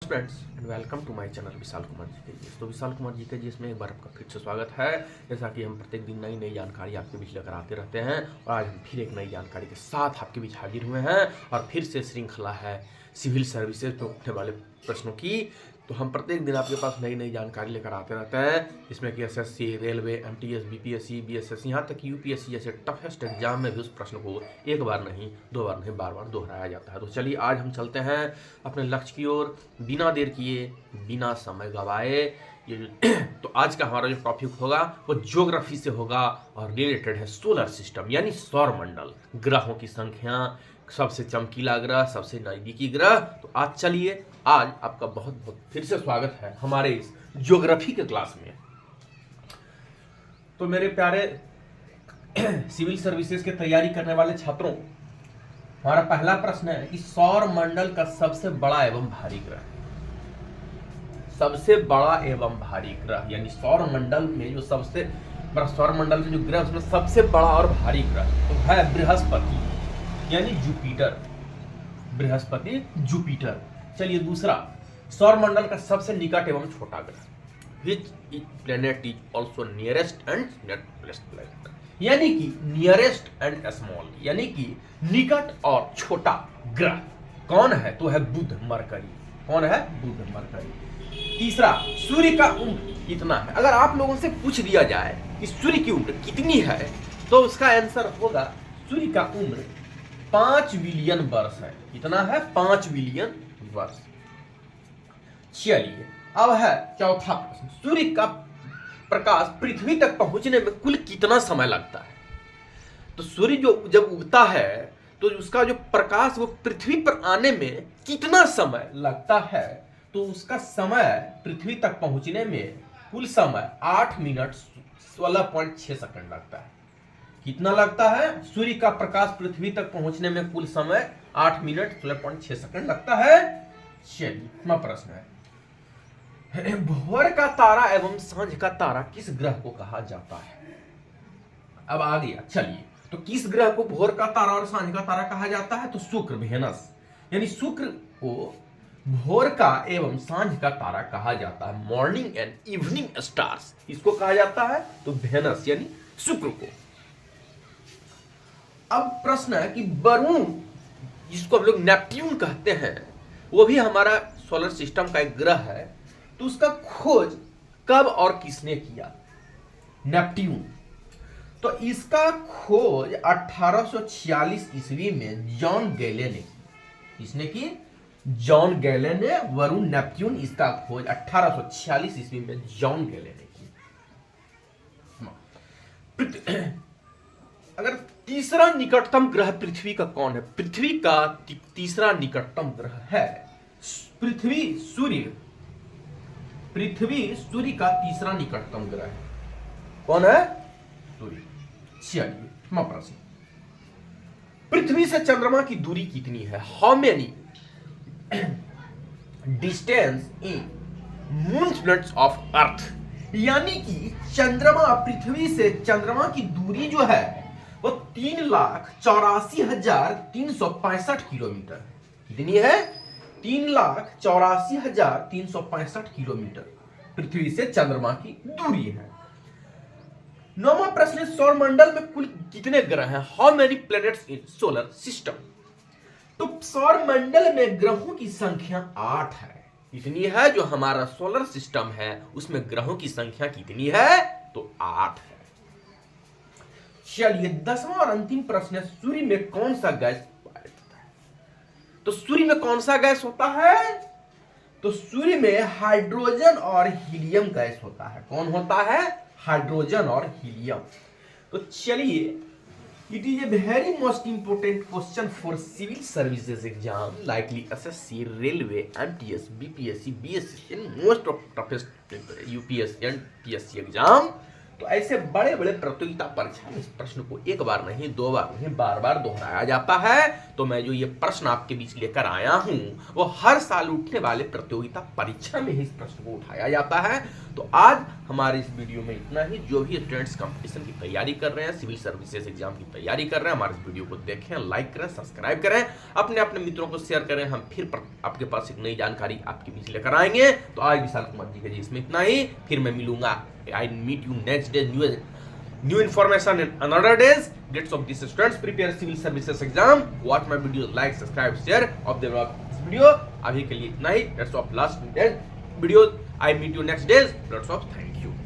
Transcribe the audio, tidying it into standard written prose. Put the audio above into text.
Friends and welcome to my channel Vishal Kumar ji के जी। तो विशाल कुमार जी के जी इसमें एक बार आपका फिर से स्वागत है। जैसा कि हम प्रत्येक दिन नई नई जानकारी आपके बीच लेकर आते रहते हैं और आज हम फिर एक नई जानकारी के साथ आपके बीच हाजिर हुए हैं और फिर से श्रृंखला है सिविल सर्विसेज पे उठने वाले प्रश्नों की। तो हम प्रत्येक दिन आपके पास नई नई जानकारी लेकर आते रहते हैं, जिसमें कि SSC, railway, MTS, BPSC, BSS, यहाँ तक यूपीएससी जैसे टफेस्ट एग्जाम में भी उस प्रश्न को एक बार नहीं, दो बार नहीं, बार बार दोहराया जाता है। तो चलिए आज हम चलते हैं अपने लक्ष्य की ओर बिना देर किए, बिना समय गवाए। तो आज का हमारा जो टॉपिक होगा वो ज्योग्राफी से होगा और रिलेटेड है सोलर सिस्टम यानी सौर मंडल, ग्रहों की संख्या, सबसे चमकीला ग्रह, सबसे नजदीकी ग्रह। तो आज चलिए, आज आपका बहुत बहुत फिर से स्वागत है हमारे इस ज्योग्राफी के क्लास में। तो मेरे प्यारे सिविल सर्विसेज की तैयारी करने वाले छात्रों, हमारा पहला प्रश्न है कि सौर मंडल का सबसे बड़ा एवं भारी ग्रह, सबसे बड़ा एवं भारी ग्रह यानी सौर मंडल में जो सबसे बड़ा, सौर मंडल में जो ग्रह उसमें सबसे बड़ा और भारी ग्रह तो है बृहस्पति यानी जुपिटर, बृहस्पति जुपिटर। चलिए दूसरा, सौर मंडल का सबसे निकट एवं छोटा ग्रह, which planet is also nearest and nearest planet, यानी कि नियरेस्ट एंड स्मॉल यानी कि निकट और छोटा ग्रह कौन है? तो है बुध, मरकरी। कौन है? बुध, मरकरी। तीसरा, सूर्य का उम्र कितना है? अगर आप लोगों से पूछ दिया जाए कि सूर्य की उम्र कितनी है तो उसका आंसर होगा सूर्य का उम्र 5 बिलियन वर्ष है। कितना है? 5 बिलियन वर्ष। चलिए अब है चौथा प्रश्न, सूर्य का प्रकाश पृथ्वी तक पहुंचने में कुल कितना समय लगता है? तो सूर्य जो जब उगता है तो उसका जो प्रकाश वो पृथ्वी पर आने में कितना समय लगता है? तो उसका समय पृथ्वी तक पहुंचने में कुल समय 8 मिनट 16.6 सेकंड लगता है। कितना लगता है? सूर्य का प्रकाश पृथ्वी तक पहुंचने में कुल समय 8 मिनट 16.6 सेकंड लगता है। चलिए अपना प्रश्न है, भोर का तारा एवं सांझ का तारा किस ग्रह को कहा जाता है? अब आ गया। चलिए, तो किस ग्रह को भोर का तारा और सांझ का तारा कहा जाता है? तो शुक्र, वेनस, यानी शुक्र को भोर का एवं सांझ का तारा कहा जाता है। मॉर्निंग एंड इवनिंग स्टार्स इसको कहा जाता है, तो वेनस यानी शुक्र को। अब प्रश्न है कि वरुण, जिसको हम लोग नेपट्यून कहते हैं, वो भी हमारा सोलर सिस्टम का एक ग्रह है, तो उसका खोज कब और किसने किया? नेपट्यून। तो इसका खोज 1846 ईस्वी में जॉन गैले ने की। किसने की? जॉन गैले ने वरुण नेपट्यून, इसका खोज 1846 ईस्वी में जॉन गैले ने की। अगर तीसरा निकटतम ग्रह पृथ्वी का कौन है? पृथ्वी का तीसरा निकटतम ग्रह है पृथ्वी, सूर्य। पृथ्वी सूर्य का तीसरा निकटतम ग्रह है। कौन है? सूर्य। चलिए मैं प्रश्न, पृथ्वी से चंद्रमा की दूरी कितनी है? How many distance in moons of earth, यानी कि चंद्रमा, पृथ्वी से चंद्रमा की दूरी जो है वो 3,84,365 किलोमीटर। कितनी है? 3,84,365 किलोमीटर पृथ्वी से चंद्रमा की दूरी है। नौवां प्रश्न, सौर मंडल में कुल कितने ग्रह हैं? How many planets in solar system? तो सौर मंडल में ग्रहों की संख्या 8 है। कितनी है? जो हमारा सोलर सिस्टम है उसमें ग्रहों की संख्या कितनी है? तो 8 है। चलिए 10वां और अंतिम प्रश्न है, सूर्य में कौन सा गैस पाया जाता है? तो सूर्य में कौन सा गैस होता है? तो सूर्य में हाइड्रोजन और हीलियम गैस होता है। कौन होता है? हाइड्रोजन और हीलियम। तो चलिए, it is a very most important question for civil services exam likely SSC, railway, MTS, BPSC, BSS and most of toughest UPSC and PSC exam. तो ऐसे बड़े बड़े प्रतियोगिता परीक्षा में इस प्रश्न को एक बार नहीं, दो बार नहीं, बार बार दोहराया जाता है। तो मैं जो ये प्रश्न आपके बीच लेकर आया हूं वो हर साल उठने वाले प्रतियोगिता परीक्षा में ही इस प्रश्न को उठाया जाता है। तो आज हमारे इस वीडियो में इतना ही। जो भी स्टूडेंट्स कंपटीशन की तैयारी कर रहे हैं, सिविल सर्विसेज एग्जाम की तैयारी कर रहे हैं, हमारे इस वीडियो को देखें, लाइक करें, सब्सक्राइब करें, अपने अपने मित्रों को शेयर करें। हम फिर आपके पास एक नई जानकारी आपके बीच लेकर आएंगे। तो आज विशाल कुमार जी के जी इसमें इतना ही। फिर मैं मिलूंगा, I meet you next day, new information in another days. Let's hope these students prepare civil services exam. Watch my videos, like, subscribe, share of the this video. अभी के लिए इतना ही. Let's hope last videos. I meet you next days. Let's hope. Thank you.